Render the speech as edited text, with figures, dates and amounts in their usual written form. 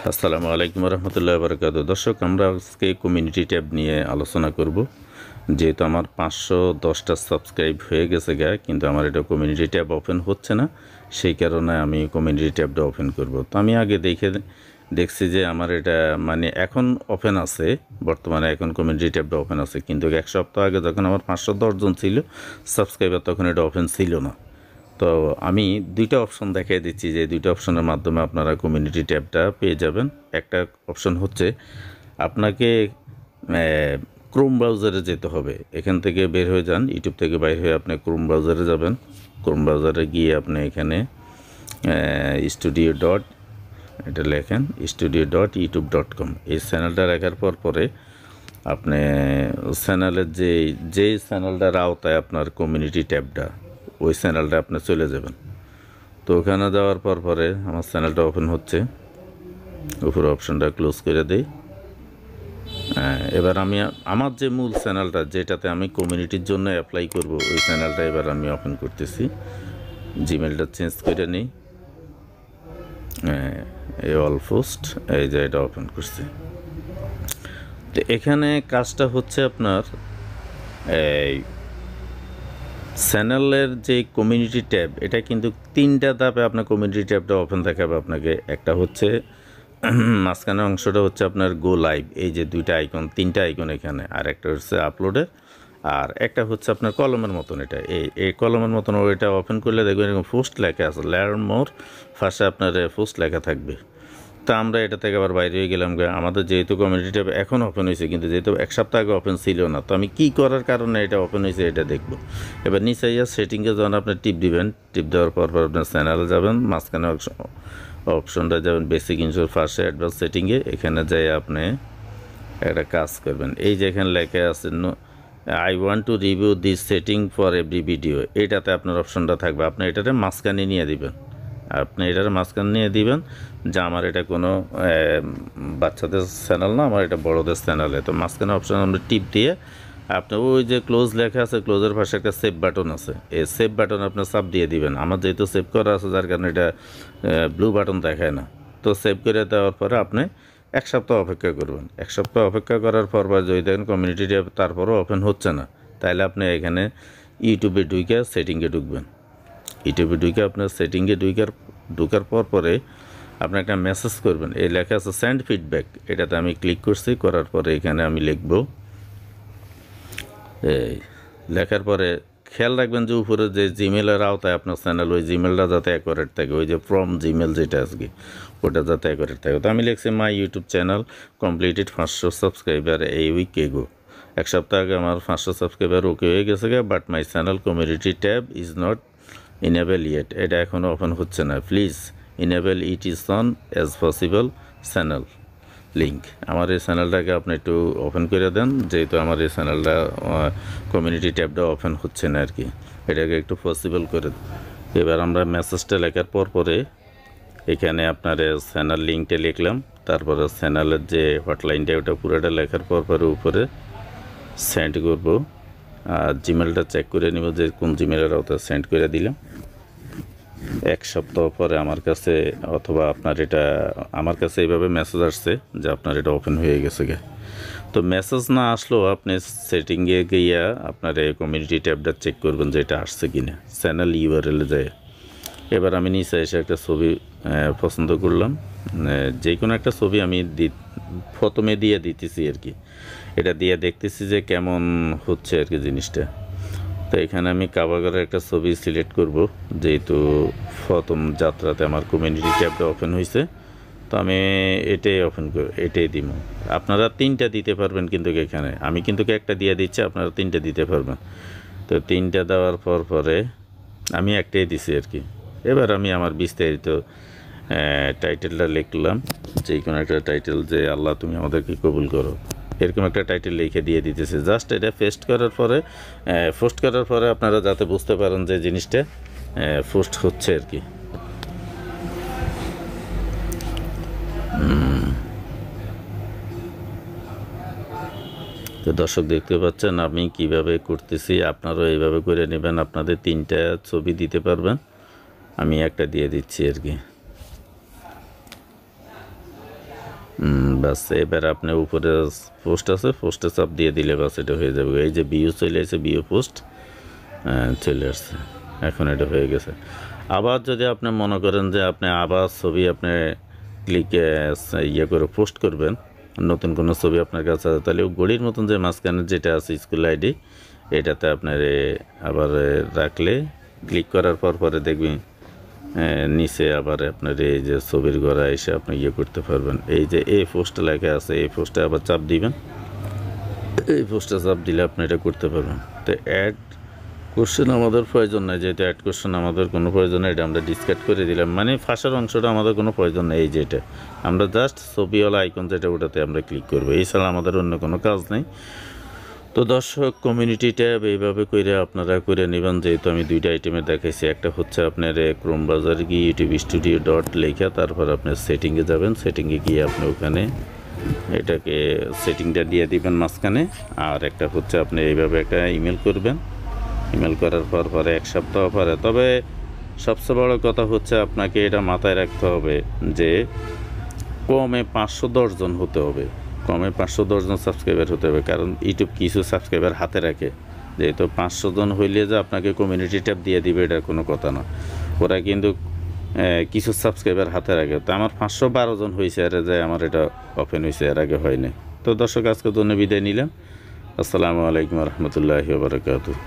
আসসালামু আলাইকুম রহমতুল্লাহ বরকাত। দর্শক, আমরা আজকে কমিউনিটি ট্যাব নিয়ে আলোচনা করব। যেহেতু আমার 510টা সাবস্ক্রাইব হয়ে গেছে কিন্তু আমার এটা কমিউনিটি ট্যাব ওপেন হচ্ছে না, সেই কারণে আমি কমিউনিটি ট্যাবটা ওপেন করব। তো আমি আগে দেখছি যে আমার এটা এখন ওপেন আছে, বর্তমানে এখন কমিউনিটি ট্যাবটা ওপেন আছে, কিন্তু এক সপ্তাহ আগে যখন আমার 510 জন ছিল সাবস্ক্রাইবার, তখন এটা ওপেন ছিল না। তো আমি দুইটা অপশন দেখিয়ে দিচ্ছি, যে দুইটা অপশনের মাধ্যমে আপনারা কমিউনিটি ট্যাবটা পেয়ে যাবেন। একটা অপশন হচ্ছে আপনাকে ক্রোম ব্রাউজারে যেতে হবে। এখান থেকে বের হয়ে যান, ইউটিউব থেকে বাইর হয়ে আপনি ক্রোম ব্রাউজারে যাবেন। ক্রোম ব্রাউজারে গিয়ে আপনি এখানে এটা লেখেন studio.youtube.com। এই চ্যানেলটা লেখার পরে আপনি চ্যানেলের যে চ্যানেলটার আওতায় আপনার কমিউনিটি ট্যাবটা, ওই চ্যানেলটা আপনি চলে যাবেন। তো ওখানে যাওয়ার পরে আমার চ্যানেলটা ওপেন হচ্ছে, উপরে অপশনটা ক্লোজ করে দেই। এবার আমি আমার যে মূল চ্যানেলটা, যেটাতে আমি কমিউনিটির জন্য অ্যাপ্লাই করব, ওই চ্যানেলটা এবার আমি ওপেন করতেছি। জিমেলটা চেঞ্জ করে নিই, এই অল পোস্ট, এই যে এটা ওপেন করছি। তো এখানে কাজটা হচ্ছে আপনার এই চ্যানেলের যে কমিউনিটি ট্যাব, এটা কিন্তু তিনটা ধাপে আপনার কমিউনিটি ট্যাবটা ওপেন দেখাবে আপনাকে। একটা হচ্ছে মাঝখানের অংশটা হচ্ছে আপনার গো লাইভ, এই যে দুইটা আইকন, তিনটা আইকন এখানে, আর একটা হচ্ছে আপলোডের, আর একটা হচ্ছে আপনার কলমের মতন। এটা এই কলমের মতন, ওইটা ওপেন করলে দেখবেন এরকম পোস্ট লেখা আছে, লার্ন মোর, ফার্স্টে আপনার পোস্ট লেখা থাকবে। তো আমরা এটা থেকে আবার বাইরে হয়ে গেলাম। আমাদের যেহেতু কমিউনিটি ট্যাব এখন ওপেন হয়েছে, কিন্তু যেহেতু এক সপ্তাহ আগে ওপেন ছিল না, তো আমি কী করার কারণে এটা ওপেন হয়েছে এটা দেখব। এবার নিচে সেটিংয়ে যখন আপনি টিপ দিবেন, টিপ দেওয়ার পর আপনার চ্যানেলে যাবেন, মাঝখানে অপশনটা যাবেন বেসিক ইনশোর, ফার্স্টে অ্যাডভান্স সেটিংয়ে। এখানে যাই আপনি একটা কাজ করবেন, এই যে এখানে লেখা আছে I want to review this setting for every video, এটাতে আপনার অপশনটা থাকবে। আপনি এটাতে মাঝখানে নিয়ে দিবেন, যে আমার এটা কোনো বাচ্চাদের চ্যানেল না, আমার এটা বড়োদের চ্যানেলে। তো মাঝখানে অপশন আমরা টিপ দিয়ে আপনি ওই যে ক্লোজ লেখা আছে, ক্লোজের পাশে একটা সেভ বাটন আছে, এই সেভ বাটন আপনি চাপ দিয়ে দিবেন। আমার যেহেতু সেভ করা আছে, যার কারণে এটা ব্লু বাটন দেখায় না। তো সেভ করে দেওয়ার পরে আপনি এক সপ্তাহ অপেক্ষা করবেন। এক সপ্তাহ অপেক্ষা করার পর যদি দেখেন কমিউনিটি ট্যাব তারপরও ওপেন হচ্ছে না, তাহলে আপনি এখানে ইউটিউবে ঢুকে সেটিংয়ে ঢুকবেন। ইউটিউবে ঢুকে আপনার সেটিংয়ে ঢুকার পরে আপনি একটা মেসেজ করবেন, এই লেখা আছে সেন্ড ফিডব্যাক, এটাতে আমি ক্লিক করছি। করার পরে এখানে আমি লিখব, এই লেখার পরে খেয়াল রাখবেন যে উপরে যে জিমেলের আওতায় আপনার চ্যানেল, ওই জিমেলটা যাতে অ্যাকোরেট থাকে, ওই যে ফ্রম জিমেল যেটা আজকে, ওটা যাতে অ্যাকোরেট থাকে। তো আমি লিখছি my YouTube channel completed 500 subscriber এই উইক এগো। এক সপ্তাহ আগে আমার 500 সাবস্ক্রাইবার ওকে হয়ে গেছে, but my channel community tab is not enable yet, এটা এখনও ওপেন হচ্ছে না। Please enable it is on as possible channel link. আমার এই চ্যানেলটাকে আপনি একটু ওপেন করে দেন, যেহেতু আমার এই চ্যানেলটা কমিউনিটি ট্যাবটা ওপেন হচ্ছে না আর কি, এটাকে একটু পসিবল করে দেন। এবার আমরা মেসেজটা লেখার পরে এখানে আপনার চ্যানেল লিঙ্কটা লিখলাম, তারপরে চ্যানেলের যে হটলাইনটা, ওটা পুরোটা লেখার পরে উপরে সেন্ড করব। আর জিমেলটা চেক করে নিব যে কোন জিমেলের আওতায় সেন্ড করে দিলাম। এক সপ্তাহ পরে আমার কাছে, অথবা আমার কাছে এইভাবে মেসেজ আসছে যে আপনার এটা ওপেন হয়ে গেছে তো মেসেজ না আসলেও আপনি সেটিংয়ে গিয়ে আপনার এই কমিউনিটি ট্যাবটা চেক করবেন যে এটা আসছে কিনা, চ্যানেল ইউআরএলে যায়। এবার আমি নিচে এসে একটা ছবি পছন্দ করলাম, যে কোনো একটা ছবি আমি প্রথমে দিয়ে দিতেছি আর কি, এটা দিয়ে দেখতেছি যে কেমন হচ্ছে আর কি জিনিসটা। তো এখানে আমি কাভারের একটা ছবি সিলেক্ট করব, যেহেতু প্রথম যাত্রাতে আমার কমিউনিটি ট্যাবটা ওপেন হয়েছে, তো আমি এটাই দিব। আপনারা 3টা দিতে পারবেন, কিন্তু এখানে আমি কিন্তু একটা দিয়ে দিচ্ছি, আপনারা 3টা দিতে পারবেন। তো 3টা দেওয়ার পরে আমি একটাই দিছি আর কি। এবার আমি আমার বিস্তারিত টাইটেলটা লিখলাম, যে কোনো একটা টাইটেল, যে আল্লাহ তুমি আমাদেরকে কবুল করো, এরকম একটা টাইটেল লিখে দিয়ে দিতেছে। জাস্ট এটা পোস্ট করার পরে আপনারা যাতে বুঝতে পারেন যে জিনিসটা পোস্ট হচ্ছে আর কি। তো দর্শক দেখতে পাচ্ছেন আমি কিভাবে করতেছি, আপনারাও এইভাবে করে নেবেন। আপনাদের 3টা ছবি দিতে পারবেন, আমি একটা দিয়ে দিচ্ছি আর কি। বাস এবার আপনি উপরে পোস্ট আছে, পোস্টে চাপ দিয়ে দিলে বাস এটা হয়ে যাবে। এই যে ভিউ চলে আসছে, ভিউ পোস্ট চলে আসছে, এখন এটা হয়ে গেছে। আবার যদি আপনি মনে করেন যে আপনি আবার ছবি আপনি ক্লিকে ইয়ে করে পোস্ট করবেন, নতুন কোনো ছবি আপনার কাছে আছে, তাহলে ঘড়ির মতন যে মাঝখানে যেটা আছে স্কুল আইডি, এটাতে আপনার আবার রাখলে ক্লিক করার পরে দেখবি নিচে আবার আপনার এই যে ছবির ঘোড়া এসে আপনি ইয়ে করতে পারবেন। এই যে এই পোস্টে লেখা আছে, এই পোস্টে আবার চাপ দিবেন, এই পোস্টে চাপ দিলে আপনি এটা করতে পারবেন। তো অ্যাড কোশ্চেন আমাদের প্রয়োজন নেই, যেহেতু অ্যাড কোশ্চেন আমাদের কোনো প্রয়োজন নেই, এটা আমরা ডিসকার্ড করে দিলাম, মানে ফাঁসার অংশটা আমাদের কোনো প্রয়োজন নেই। এই যেটা আমরা জাস্ট ছবিওয়ালা আইকন যেটা, ওটাতে আমরা ক্লিক করবো, এছাড়া আমাদের অন্য কোনো কাজ নেই। তো দর্শক, কমিউনিটি ট্যাব এইভাবে করে আপনারা করে নেবেন। যেহেতু আমি দুইটা আইটেমে দেখাইছি, একটা হচ্ছে আপনার ক্রোম ব্রাউজারে গিয়ে ইউটিউব স্টুডিও ডট লেখা, তারপর আপনার সেটিংয়ে যাবেন, সেটিংয়ে গিয়ে আপনি ওখানে এটাকে সেটিংটা দিয়ে দিবেন মাঝখানে। আর একটা হচ্ছে আপনি এইভাবে একটা ইমেল করবেন, ইমেল করার পরে 1 সপ্তাহ পরে, তবে সবচেয়ে বড় কথা হচ্ছে আপনাকে এটা মাথায় রাখতে হবে যে কমে 510 জন হতে হবে, কমে 510 জন সাবস্ক্রাইবার হতে হবে। কারণ ইউটিউব কিছু সাবস্ক্রাইবার হাতে রাখে, যেহেতু 500 জন হইলে যে আপনাকে কমিউনিটি ট্যাব দিয়ে দিবে এটার কোনো কথা না, ওরা কিন্তু কিছু সাবস্ক্রাইবার হাতে রাখে। তো আমার 512 জন হয়েছে, এর যে আমার এটা ওপেন হয়েছে, এর আগে হয়নি। তো দর্শক, আজকে জন্য বিদায় নিলাম। আসসালামু আলাইকুম রহমতুল্লাহি ওয়া বারাকাতুহু।